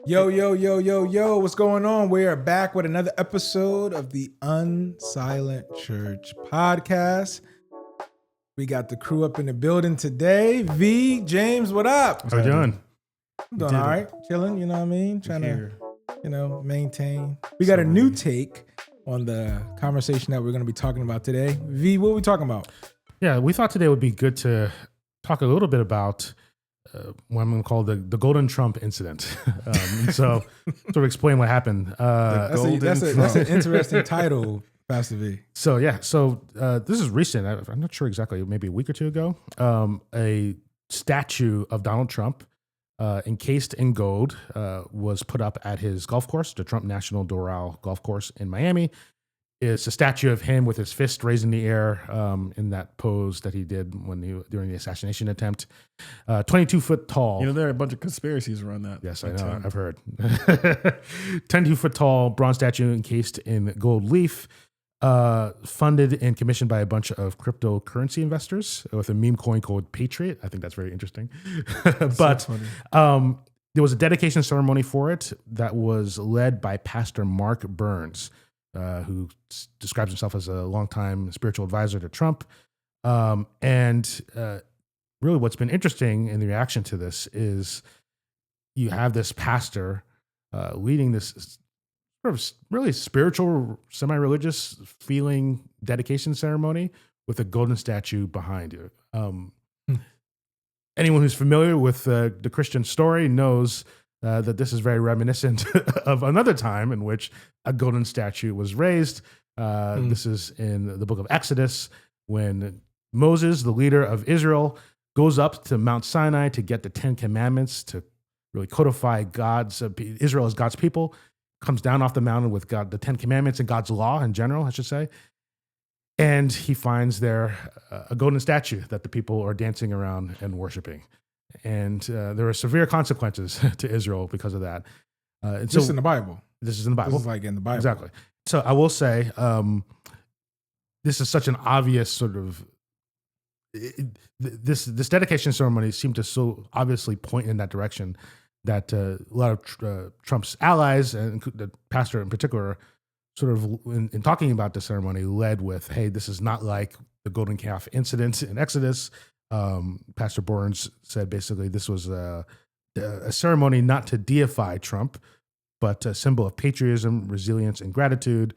Yo, yo, yo, yo, yo, what's going on? We are back with another episode of the Unsilent Church podcast. We got the crew up in the building today. V, James, what up? How you doing? I'm doing all right. Chilling, you know what I mean? Trying to, maintain. We got a new take on the conversation that we're going to be talking about today. V, what are we talking about? Yeah, we thought today would be good to talk a little bit about what I'm going to call the Golden Trump incident. So, sort of explain what happened. That's an interesting title, Pastor V. So this is recent. I'm not sure exactly, maybe a week or two ago. A statue of Donald Trump, encased in gold, was put up at his golf course, the Trump National Doral golf course in Miami. It's a statue of him with his fist raised in the air in that pose that he did during the assassination attempt. 22-foot tall. You know, there are a bunch of conspiracies around that. Yes, I know. I've heard. 22-foot tall bronze statue encased in gold leaf, funded and commissioned by a bunch of cryptocurrency investors with a meme coin called Patriot. I think that's very interesting. But there was a dedication ceremony for it that was led by Pastor Mark Burns, who describes himself as a longtime spiritual advisor to Trump. And really what's been interesting in the reaction to this is you have this pastor leading this sort of really spiritual, semi-religious feeling dedication ceremony with a golden statue behind you. Anyone who's familiar with the Christian story knows that this is very reminiscent of another time in which a golden statue was raised. This is in the book of Exodus, when Moses, the leader of Israel, goes up to Mount Sinai to get the 10 Commandments, to really codify Israel as God's people, comes down off the mountain with the 10 Commandments and God's law in general, I should say. And he finds there a golden statue that the people are dancing around and worshiping. And there are severe consequences to Israel because of that. This is in the Bible. This is in the Bible. This is like in the Bible. Exactly. So I will say, this is such an obvious sort of, this dedication ceremony seemed to so obviously point in that direction that a lot of Trump's allies, and the pastor in particular, sort of in talking about the ceremony, led with, hey, this is not like the golden calf incident in Exodus. Pastor Burns said basically this was a ceremony not to deify Trump, but a symbol of patriotism, resilience, and gratitude.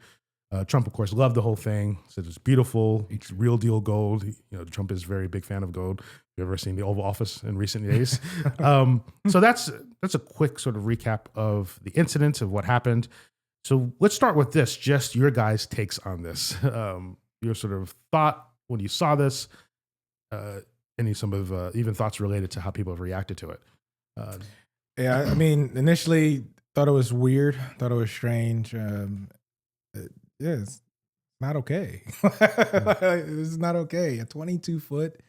Trump, of course, loved the whole thing. Said it's beautiful. It's real deal gold. Trump is a very big fan of gold. If you've ever seen the Oval Office in recent days. So that's a quick sort of recap of the incident, of what happened. So let's start with this, just your guys' takes on this. Your sort of thought when you saw this, even thoughts related to how people have reacted to it. Yeah, I mean, initially thought it was weird, thought it was strange. It's not okay. It's not okay. A 22-foot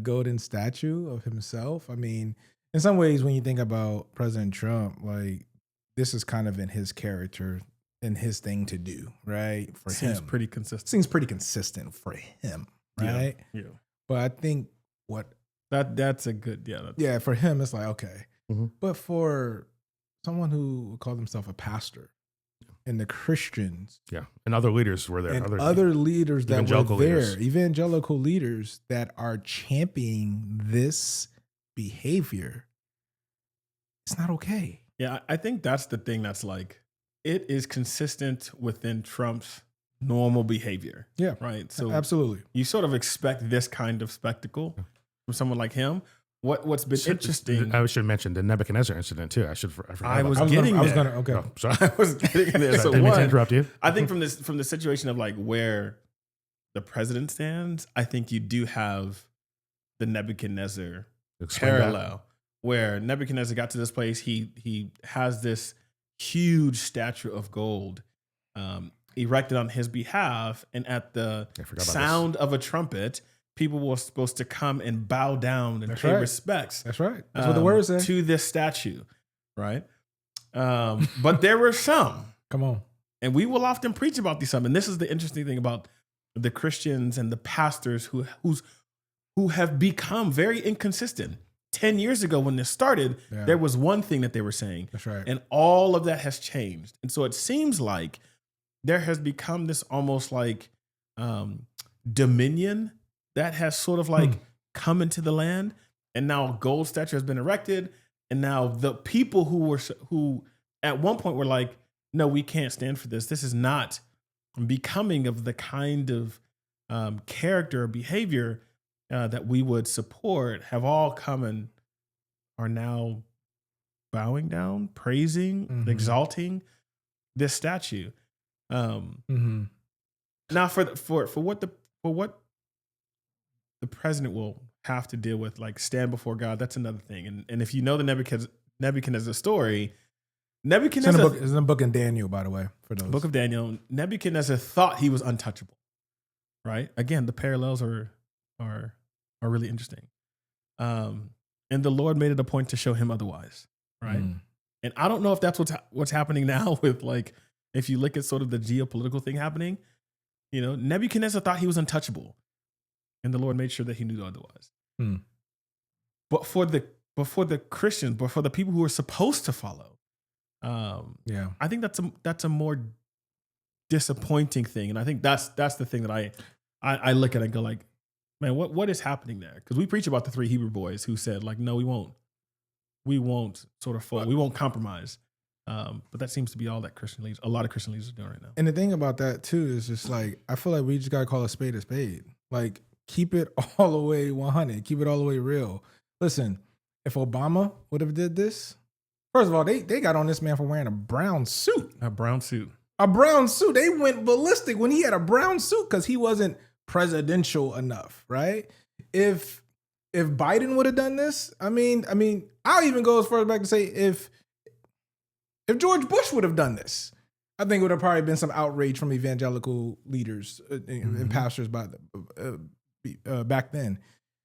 golden statue of himself. I mean, in some ways, when you think about President Trump, like, this is kind of in his character and his thing to do, right? For him. Seems pretty consistent. Seems pretty consistent for him, right? Yeah. But I think that's a good, yeah, for him, it's like, okay. Mm-hmm. But for someone who called himself a pastor, and the Christians, and other leaders were there, and other leaders that were there, leaders. Evangelical leaders that are championing this behavior, it's not okay. Yeah, I think that's the thing that's like, it is consistent within Trump's normal behavior. Yeah. Right. So absolutely. You sort of expect this kind of spectacle from someone like him. What's been interesting? I should mention the Nebuchadnezzar incident too. I was getting there. Okay. Oh, sorry. I was getting there. So didn't mean to interrupt you. I think from the situation of like where the president stands, I think you do have the Nebuchadnezzar parallel, where Nebuchadnezzar got to this place. He has this huge statue of gold erected on his behalf, and at the sound of a trumpet, people were supposed to come and bow down and pay respects. That's right. That's what the word says. To this statue, right? But there were some. Come on. And we will often preach about these some. And this is the interesting thing about the Christians and the pastors who have become very inconsistent. 10 years ago when this started, there was one thing that they were saying. That's right. And all of that has changed. And so it seems like there has become this almost like dominion that has sort of like come into the land. And now a gold statue has been erected. And now the people who at one point were like, no, we can't stand for this. This is not becoming of the kind of character or behavior that we would support, have all come and are now bowing down, praising, exalting this statue. Now, for what the president will have to deal with, like stand before God, that's another thing. And if you know the Nebuchadnezzar story, Nebuchadnezzar It's in the book of Daniel, by the way, for those. Book of Daniel, Nebuchadnezzar thought he was untouchable. Right? Again, the parallels are really interesting. And the Lord made it a point to show him otherwise. Right? And I don't know if that's what's happening now with, like, if you look at sort of the geopolitical thing happening, you know, Nebuchadnezzar thought he was untouchable, and the Lord made sure that he knew otherwise. But for the Christians, but for the people who are supposed to follow, I think that's a more disappointing thing, and I think that's the thing that I look at and go like, man, what is happening there? Because we preach about the 3 Hebrew boys who said like, no, we won't sort of fold, we won't compromise. But that seems to be all that a lot of Christian leaders are doing right now. And the thing about that too is just like, I feel like we just gotta call a spade a spade. Like, keep it all the way 100, keep it all the way real. Listen, if Obama would have did this, first of all, they got on this man for wearing a brown suit. A brown suit. They went ballistic when he had a brown suit because he wasn't presidential enough, right? If Biden would have done this, I mean, I'll even go as far back to say if George Bush would have done this, I think it would have probably been some outrage from evangelical leaders and pastors back then.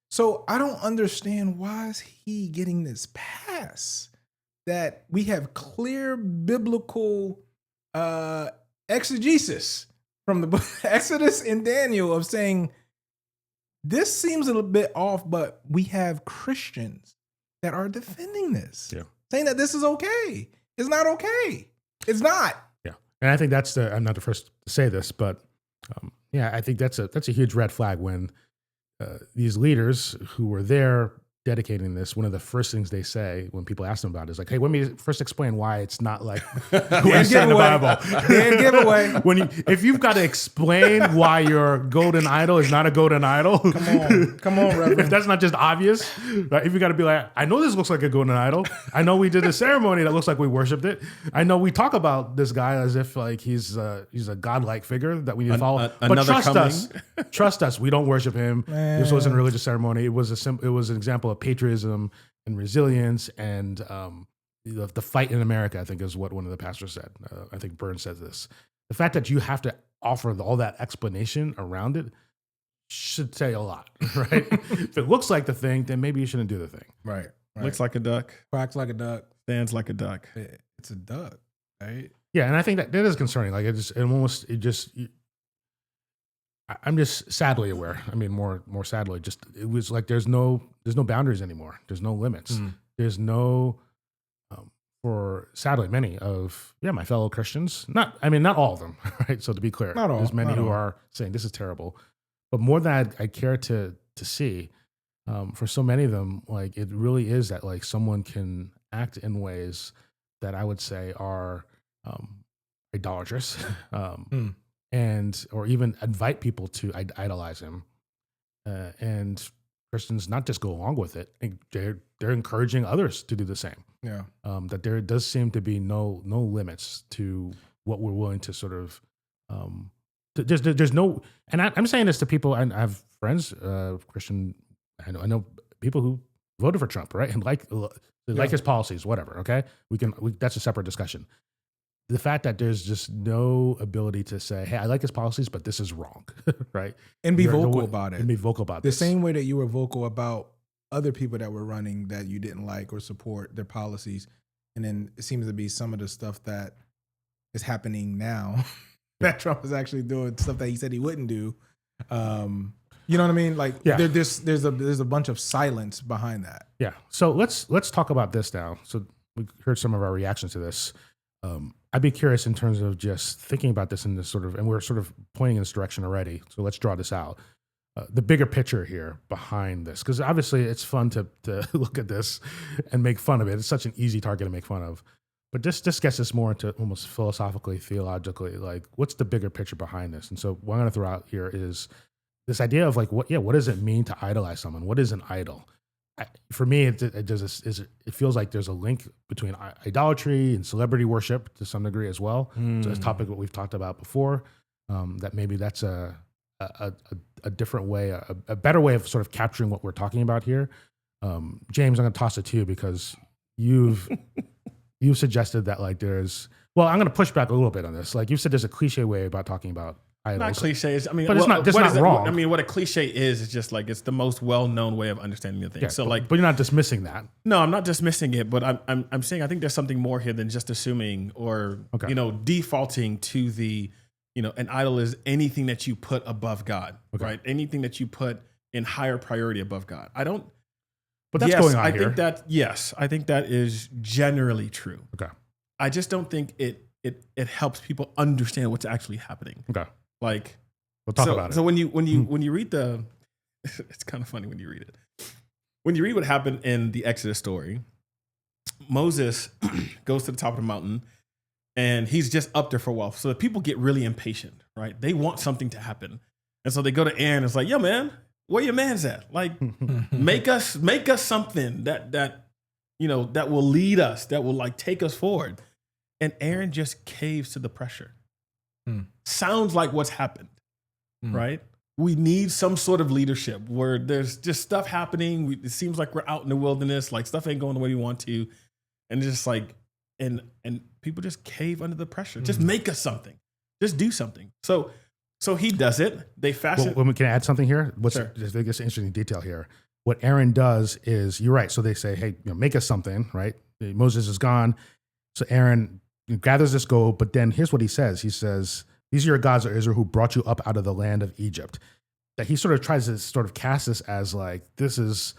So I don't understand, why is he getting this pass that we have clear biblical exegesis from the book Exodus and Daniel of saying this seems a little bit off, but we have Christians that are defending this, saying that this is okay. It's not okay. It's not. Yeah, and I think I'm not the first to say this, but I think that's a huge red flag when these leaders who were there dedicating this, one of the first things they say when people ask them about it is like, hey, let me first explain why it's not like we said in the Bible. Giveaway. If you've got to explain why your golden idol is not a golden idol, come on, Reverend. If that's not just obvious, right? If you got to be like, I know this looks like a golden idol. I know we did a ceremony that looks like we worshipped it. I know we talk about this guy as if like he's a godlike figure that we need to follow. But trust us, we don't worship him. Man. This wasn't a religious ceremony. It was an example of patriotism and resilience and the fight in America, I think is what one of the pastors said. I think Burns says this. The fact that you have to offer all that explanation around it should say a lot, right? If it looks like the thing, then maybe you shouldn't do the thing. Right. Looks like a duck. Quacks like a duck. Stands like a duck. It's a duck, right? Yeah, and I think that is concerning. Like I'm just sadly aware. I mean, more sadly, just it was like there's no boundaries anymore. There's no limits. There's no for sadly many of my fellow Christians. Not all of them, right? So to be clear, not all. There's many who are saying this is terrible, but more than I care to see. For so many of them, like it really is that like someone can act in ways that I would say are idolatrous. And or even invite people to idolize him, and Christians not just go along with it. They're encouraging others to do the same. Yeah, that there does seem to be no limits to what we're willing to sort of. There's no, and I'm saying this to people. I have friends, Christian. I know people who voted for Trump, right, and like his policies, whatever. Okay, that's a separate discussion. The fact that there's just no ability to say, hey, I like his policies, but this is wrong, right? And be vocal about it. And be vocal about the same way that you were vocal about other people that were running that you didn't like or support their policies. And then it seems to be some of the stuff that is happening now that Trump is actually doing, stuff that he said he wouldn't do. You know what I mean? Like Yeah. there's a bunch of silence behind that. Yeah. So let's talk about this now. So we heard some of our reactions to this. I'd be curious in terms of just thinking about this in this sort of, and we're sort of pointing in this direction already. So let's draw this out. The bigger picture here behind this, because obviously it's fun to look at this and make fun of it. It's such an easy target to make fun of. But this gets us more into almost philosophically, theologically, like what's the bigger picture behind this? And so what I'm going to throw out here is this idea of like, what does it mean to idolize someone? What is an idol? For me, it feels like there's a link between idolatry and celebrity worship to some degree as well. So it's a topic that we've talked about before, that maybe that's a different way, a better way of sort of capturing what we're talking about here. James, I'm going to toss it to you because you've suggested that like I'm going to push back a little bit on this. Like you said, there's a cliche way about talking about idols. Not cliches. I mean, but it's not wrong. I mean, what a cliche is just like it's the most well-known way of understanding the thing. Yeah, so but you're not dismissing that. No, I'm not dismissing it, but I'm saying I think there's something more here than just assuming or defaulting to the an idol is anything that you put above God, right? Anything that you put in higher priority above God. But that's going on here. I think that is generally true. Okay. I just don't think it helps people understand what's actually happening. Okay. Like, we'll talk about it. So when you read it's kind of funny when you read it. When you read what happened in the Exodus story, Moses goes to the top of the mountain and he's just up there for a while. So the people get really impatient, right? They want something to happen. And so they go to Aaron and it's like, yo, man, where your man's at? Like, make us something that will lead us, that will like take us forward. And Aaron just caves to the pressure. Sounds like what's happened, right? We need some sort of leadership where there's just stuff happening. It seems like we're out in the wilderness, like stuff ain't going the way we want to. And it's just like, and people just cave under the pressure. Just make us something. Just do something. So he does it. They fashion. Well, can I add something here? Sure. There's an interesting detail here. What Aaron does is, you're right. So they say, hey, make us something, right? Moses is gone. So Aaron gathers this gold, but then here's what he says. He says, these are your gods of Israel who brought you up out of the land of Egypt. That he sort of tries to sort of cast this as like, he's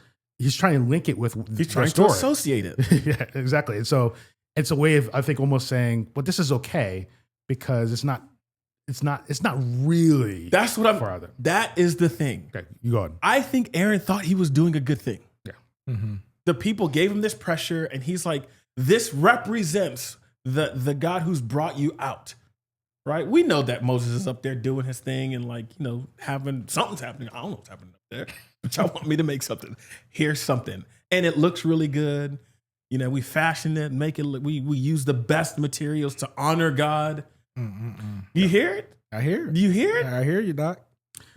trying to link it with he's trying to associate it. Yeah, exactly. And so it's a way of, I think, almost saying, well, this is okay because it's not really. That's what that is the thing. Okay, you go ahead. I think Aaron thought he was doing a good thing. Yeah. Mm-hmm. The people gave him this pressure and he's like, this represents the God who's brought you out, right? We know that Moses is up there doing his thing and like, something's happening. I don't know what's happening up there, but y'all want me to make something. Here's something. And it looks really good. We fashion it, make it, we use the best materials to honor God. You hear it? I hear it. You hear it? I hear you, Doc.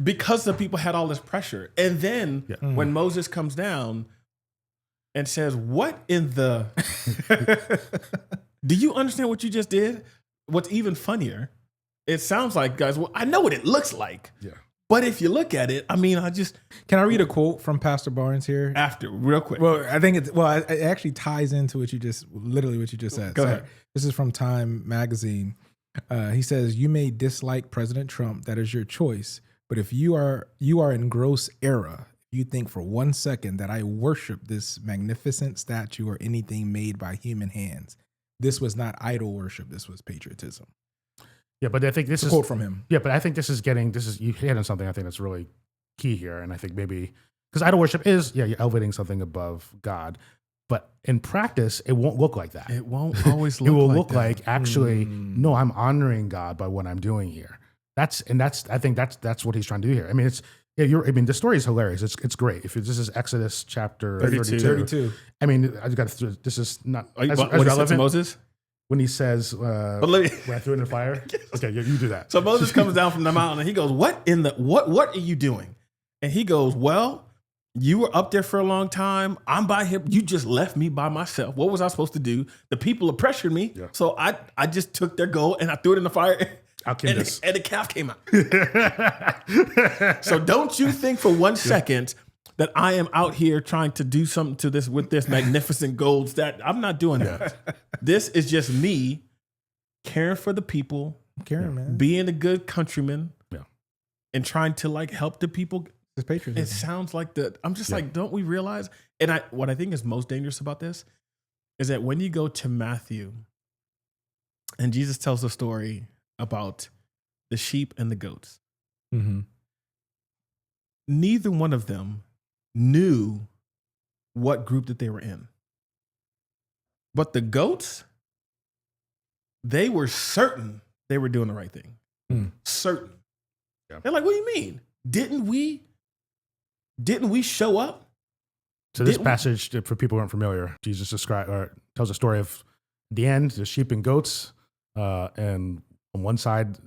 Because the people had all this pressure. And then when Moses comes down and says, what in the... Do you understand what you just did? What's even funnier, it sounds like, guys, well, I know what it looks like. Yeah. But if you look at it, I mean, Can I read a quote from Pastor Barnes here? After, real quick. Well, I think it actually ties into what you just said. Go ahead. This is from Time Magazine. He says, you may dislike President Trump. That is your choice. But if you are in gross error, you think for 1 second that I worship this magnificent statue or anything made by human hands. This was not idol worship. This was patriotism. Yeah, but I think this is a quote from him. Yeah, but I think you hit on something I think that's really key here. And I think maybe, because idol worship is, you're elevating something above God. But in practice, it won't look like that. It won't always look like that. It will like look that. Like actually, no, I'm honoring God by what I'm doing here. I think that's what he's trying to do here. I mean, the story is hilarious. It's great. If this is Exodus chapter 32. I mean, this is not as relevant to Moses. When he says, when I threw it in the fire. Okay, you do that. So Moses comes down from the mountain and he goes, what are you doing? And he goes, well, you were up there for a long time. I'm by him. You just left me by myself. What was I supposed to do? The people have pressured me. Yeah. So I just took their gold and I threw it in the fire. And the calf came out. So don't you think for 1 second that I am out here trying to do something to this with this magnificent gold that I'm not doing that. This is just me caring for the people, man. Being a good countryman, and trying to like help the people It's patriotism. It sounds like I'm just like, don't we realize? And what I think is most dangerous about this is that when you go to Matthew and Jesus tells the story about the sheep and the goats, Mm-hmm. neither one of them knew what group that they were in. But the goats, they were certain they were doing the right thing. Certain. Yeah. They're like, what do you mean? Didn't we show up? So this passage, for people who aren't familiar, Jesus tells a story of the end, the sheep and goats, and on one side,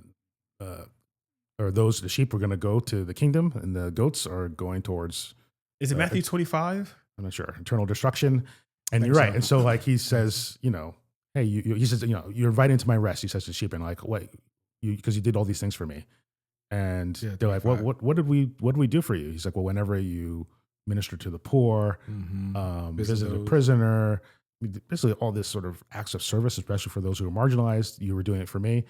the sheep are going to go to the kingdom, and the goats are going towards. Is it Matthew 25? I'm not sure. Eternal destruction. And you're right. So. And so, like, he says, hey, he says, you're invited into my rest. He says to the sheep, and like, what? Because you did all these things for me. And they're like, what did we do for you? He's like, well, whenever you minister to the poor, visit a prisoner, basically all this sort of acts of service, especially for those who are marginalized, you were doing it for me.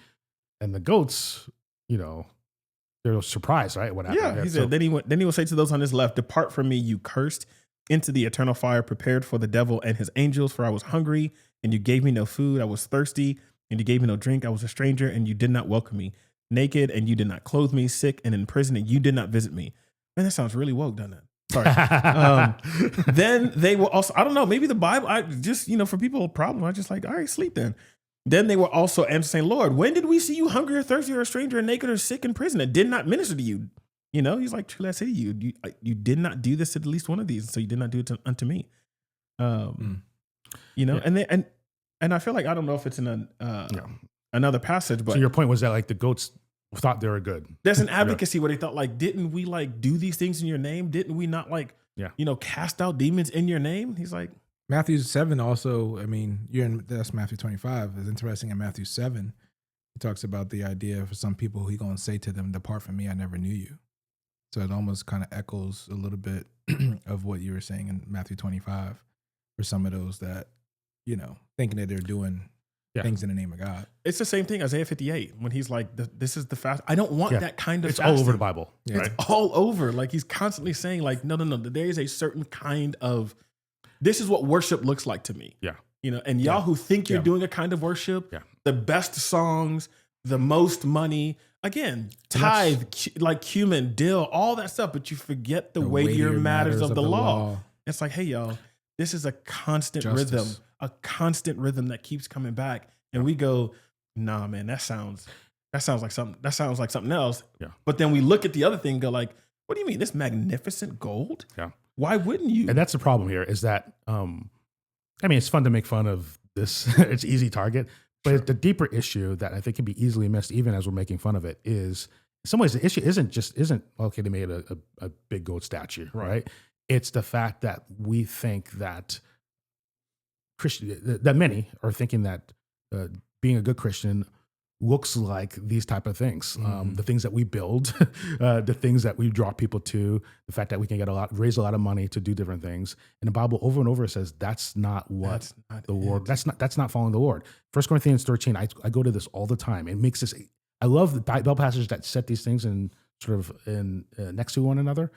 And the goats, they're surprised, right? What happened? Yeah, he said. Then he will say to those on his left, "Depart from me, you cursed, into the eternal fire prepared for the devil and his angels. For I was hungry, and you gave me no food. I was thirsty, and you gave me no drink. I was a stranger, and you did not welcome me. Naked, and you did not clothe me. Sick and in prison, and you did not visit me." Man, that sounds really woke, doesn't it? Sorry. Then they will also, I don't know, maybe the Bible, I just, for people, a problem. I just like, all right, sleep then. Then they will also answer saying, "Lord, when did we see you hungry or thirsty or a stranger or naked or sick in prison and did not minister to you?" He's like, "Truly I say to you, you did not do this to at least one of these, so you did not do it unto me." And I feel like, I don't know if it's in another passage, but so your point was that like the goats thought they were good. There's an advocacy where they thought like, didn't we like do these things in your name? Didn't we not like, cast out demons in your name? He's like, Matthew 7 also, that's Matthew 25. It's interesting in Matthew 7, he talks about the idea for some people he's going to say to them, "Depart from me, I never knew you." So it almost kind of echoes a little bit of what you were saying in Matthew 25 for some of those that, thinking that they're doing things in the name of God. It's the same thing, Isaiah 58, when he's like, this is the fast. I don't want that kind of It's fasting. all over the Bible. Yeah. It's all over. Like he's constantly saying like, no, there is a certain kind of, this is what worship looks like to me. Yeah. And y'all who think you're doing a kind of worship, the best songs, the most money, again, tithe, like cumin, dill, all that stuff, but you forget the weightier matters of the law. It's like, hey, y'all, this is a constant rhythm that keeps coming back. And we go, nah, man, that sounds like something else. Yeah. But then we look at the other thing and go like, what do you mean? This magnificent gold? Yeah. Why wouldn't you? And that's the problem here is that, it's fun to make fun of this. It's easy target, but the deeper issue that I think can be easily missed, even as we're making fun of it, is in some ways the issue isn't okay, they made a big gold statue, right? It's the fact that we think that that many are thinking that being a good Christian looks like these type of things. The things that we build, the things that we draw people to, the fact that we can raise a lot of money to do different things. And the Bible over and over says that's not what the Lord, that's not following the Lord. 1 Corinthians 13, I go to this all the time. It makes this, I love the Bible passages that set these things in sort of in next to one another.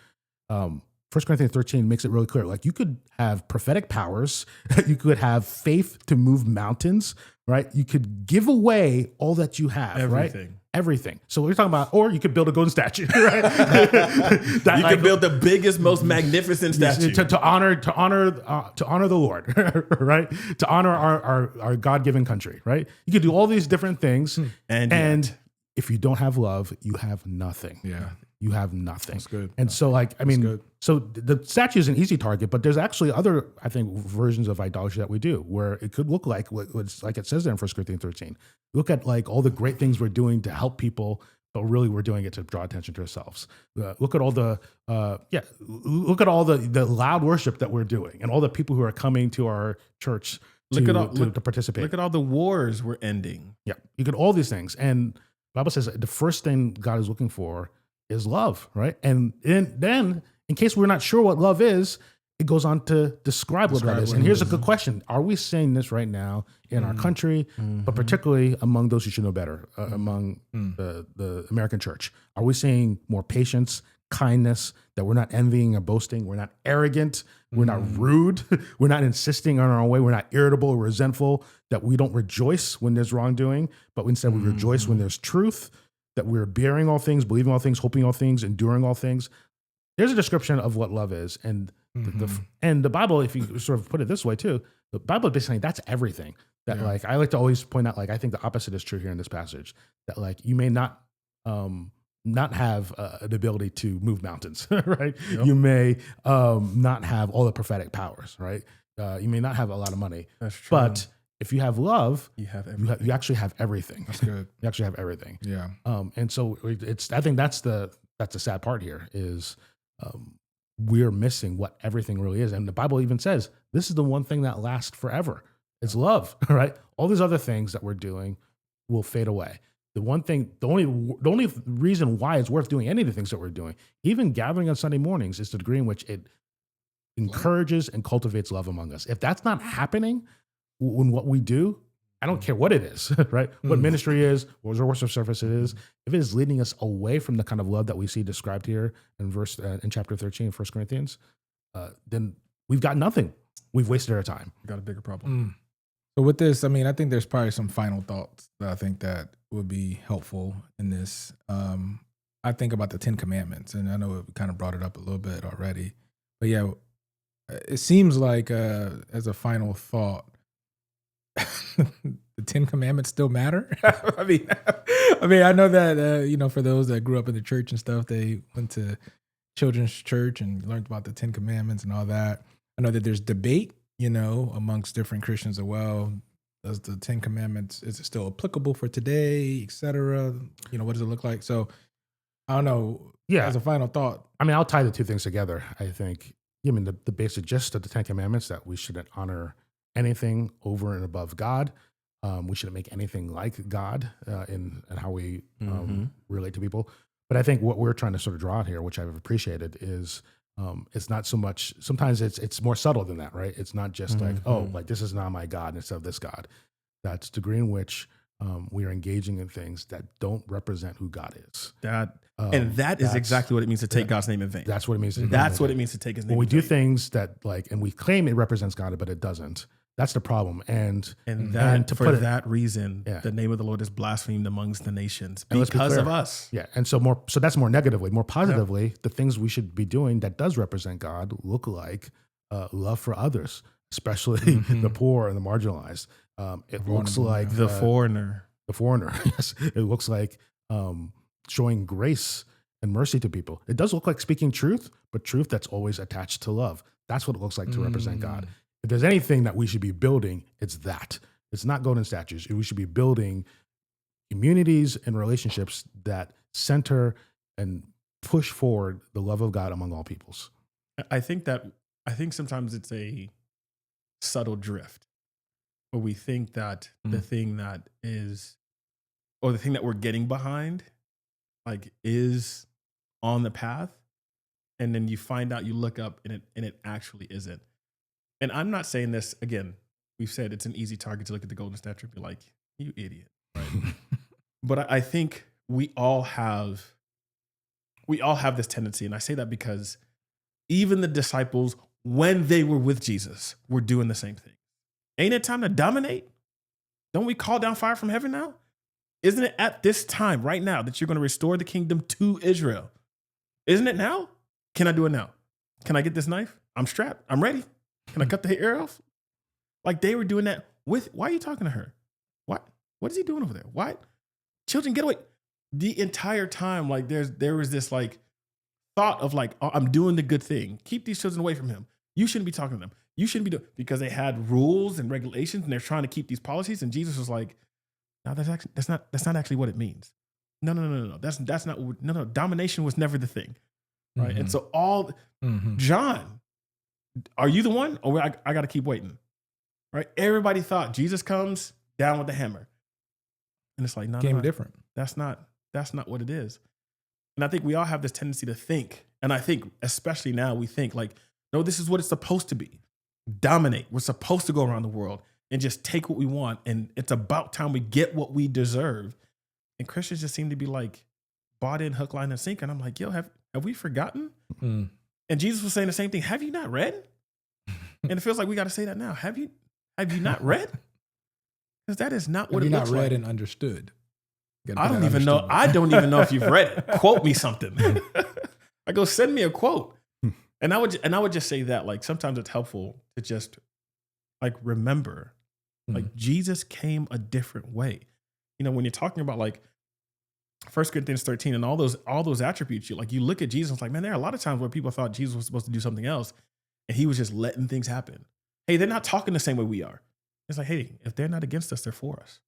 1 Corinthians 13 makes it really clear. Like you could have prophetic powers, you could have faith to move mountains, right? You could give away all that you have, everything. Right? Everything. So we're talking about, or you could build a golden statue, right? You could build the biggest, most magnificent statue to honor the Lord, right? To honor our God-given country, right? You could do all these different things, and if you don't have love, you have nothing. Yeah. You have nothing. That's good. And so so the statue is an easy target, but there's actually other, I think, versions of idolatry that we do where it could look like like it says there in 1 Corinthians 13. Look at like all the great things we're doing to help people, but really we're doing it to draw attention to ourselves. Look at all the loud worship that we're doing and all the people who are coming to our church to participate. Look at all the wars we're ending. Yeah, you get all these things. And the Bible says the first thing God is looking for is love, right? And then, in case we're not sure what love is, it goes on to describe what love is. And here's a good question. Are we saying this right now in our country, but particularly among those who should know better, among the American church? Are we saying more patience, kindness, that we're not envying or boasting, we're not arrogant, we're not rude, we're not insisting on our own way, we're not irritable or resentful, that we don't rejoice when there's wrongdoing, but instead we rejoice when there's truth, that we're bearing all things, believing all things, hoping all things, enduring all things. There's a description of what love is. And the Bible, if you sort of put it this way too, the Bible is basically saying that's everything. That like, I like to always point out, like, I think the opposite is true here in this passage, that like, you may not have an ability to move mountains, right? Yep. You may not have all the prophetic powers, right? You may not have a lot of money. That's true. But if you have love, you have everything. You actually have everything. That's good. You actually have everything. Yeah. And so I think that's the sad part here is we're missing what everything really is. And the Bible even says, this is the one thing that lasts forever. It's love, right? All these other things that we're doing will fade away. The only reason why it's worth doing any of the things that we're doing, even gathering on Sunday mornings, is the degree in which it encourages and cultivates love among us. If that's not happening in what we do, I don't care what it is, right? What ministry is, what our worship service is, if it is leading us away from the kind of love that we see described here in chapter 13 of 1 Corinthians, then we've got nothing. We've wasted our time. We've got a bigger problem. So with this, I mean, I think there's probably some final thoughts that I think that would be helpful in this. I think about the 10 Commandments, and I know we kind of brought it up a little bit already, but yeah, it seems like as a final thought, the 10 Commandments still matter. I mean, I know that for those that grew up in the church and stuff, they went to children's church and learned about the 10 Commandments and all that. I know that there's debate, amongst different Christians as well. Does the 10 Commandments, is it still applicable for today, et cetera? What does it look like? So I don't know. Yeah. As a final thought. I mean, I'll tie the two things together. I think, the basic gist of the 10 Commandments, that we shouldn't honor anything over and above God. We shouldn't make anything like God in how we relate to people. But I think what we're trying to sort of draw out here, which I've appreciated, is it's not so much, sometimes it's more subtle than that, right? It's not just like this is not my God instead of this God. That's the degree in which we are engaging in things that don't represent who God is. That is exactly what it means to take God's name in vain. That's what it means. That's what it means to take his name when we in vain. do things that and we claim it represents God, but it doesn't. That's the problem. And for that reason, the name of the Lord is blasphemed amongst the nations because of us. Yeah. And so that's more negatively. More positively, the things we should be doing that does represent God look like love for others, especially the poor and the marginalized. It looks like the foreigner. The foreigner. Yes. It looks like showing grace and mercy to people. It does look like speaking truth, but truth that's always attached to love. That's what it looks like to represent God. If there's anything that we should be building, it's that. It's not golden statues. We should be building communities and relationships that center and push forward the love of God among all peoples. I think sometimes it's a subtle drift where we think that the thing that is, or the thing that we're getting behind, is on the path. And then you find out, you look up and it actually isn't. And I'm not saying this, again, we've said it's an easy target to look at the golden statue and be like, you idiot, right? But I think we all have this tendency. And I say that because even the disciples, when they were with Jesus, were doing the same thing. Ain't it time to dominate? Don't we call down fire from heaven now? Isn't it at this time, right now, that you're going to restore the kingdom to Israel? Isn't it now? Can I do it now? Can I get this knife? I'm strapped. I'm ready. Can I cut the hair off? They were doing that why are you talking to her? What is he doing over there? What? Children, get away. The entire time, there was this thought of oh, I'm doing the good thing. Keep these children away from him. You shouldn't be talking to them. You shouldn't be doing, because they had rules and regulations and they're trying to keep these policies. And Jesus was like, no, that's not actually what it means. No. That's not, no. Domination was never the thing. Right. And so John, are you the one? Or I got to keep waiting. Right. Everybody thought Jesus comes down with the hammer. And it's like, no, different. That's not what it is. And I think we all have this tendency to think, and I think especially now we think no, this is what it's supposed to be. Dominate. We're supposed to go around the world and just take what we want. And it's about time we get what we deserve. And Christians just seem to be bought in hook, line, and sinker. And I'm like, yo, have Have we forgotten? Mm. And Jesus was saying the same thing. Have you not read? And it feels like we got to say that now. Have you not read? Because that is not what Have it you looks not read like. and understood? You gotta I put don't that even know. understood. I don't even know if you've read it. Quote me something. I go, send me a quote. And I would just say that, like, sometimes it's helpful to just like remember, like, Jesus came a different way. You know, when you're talking about like 1 Corinthians 13 and all those attributes, you look at Jesus, like, man, there are a lot of times where people thought Jesus was supposed to do something else, and he was just letting things happen. Hey, they're not talking the same way we are. It's like, hey, if they're not against us, they're for us.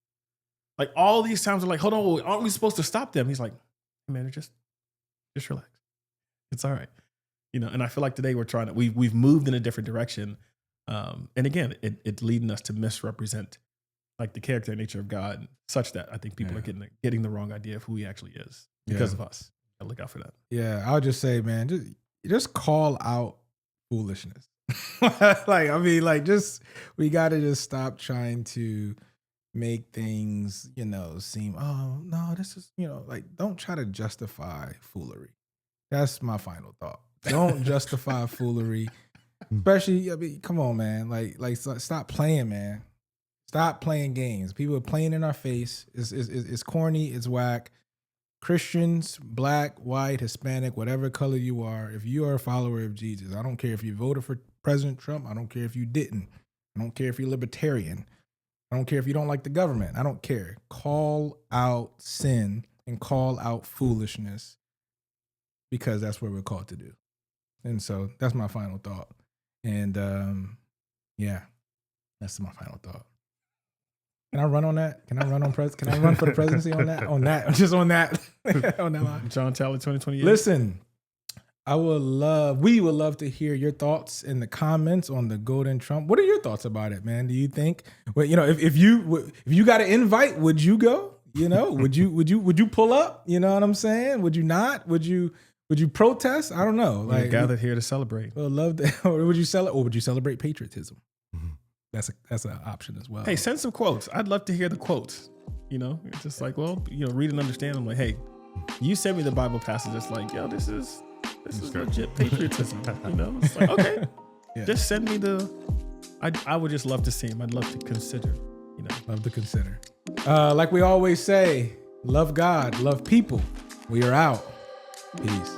Like, all these times are like, hold on, aren't we supposed to stop them? He's like, man, just relax. It's all right. You know, and I feel like today we've moved in a different direction. And again, it's leading us to misrepresent like the character and nature of God, such that I think people are getting the wrong idea of who he actually is because of us. I look out for that. Yeah, I would just say, man, just call out foolishness. We got to just stop trying to make things, seem, oh, no, this is, don't try to justify foolery. That's my final thought. Don't justify foolery. Especially, I mean, come on, man. Stop playing, man. Stop playing games. People are playing in our face. It's corny. It's whack. Christians, black, white, Hispanic, whatever color you are, if you are a follower of Jesus, I don't care if you voted for President Trump. I don't care if you didn't. I don't care if you're libertarian. I don't care if you don't like the government. I don't care. Call out sin and call out foolishness, because that's what we're called to do. And so that's my final thought. And that's my final thought. Can I run on that? Can I run for the presidency on that? On that, just on that, on that line. John Talley 2028. Listen, we would love to hear your thoughts in the comments on the Golden Trump. What are your thoughts about it, man? Do you think, if you got an invite, would you go? Would you pull up? You know what I'm saying? Would you not? Would you protest? I don't know. We're gathered here to celebrate. We'll love that. Or would you celebrate patriotism? Mm-hmm. That's an option as well. Hey, send some quotes. I'd love to hear the quotes. It's just like, well, read and understand. I'm like, hey, you send me the Bible passage. It's like, yo, this is legit patriotism. It's like, okay, just send me I would just love to see him. I'd love to consider. Love to consider. Like we always say, love God, love people. We are out. Peace.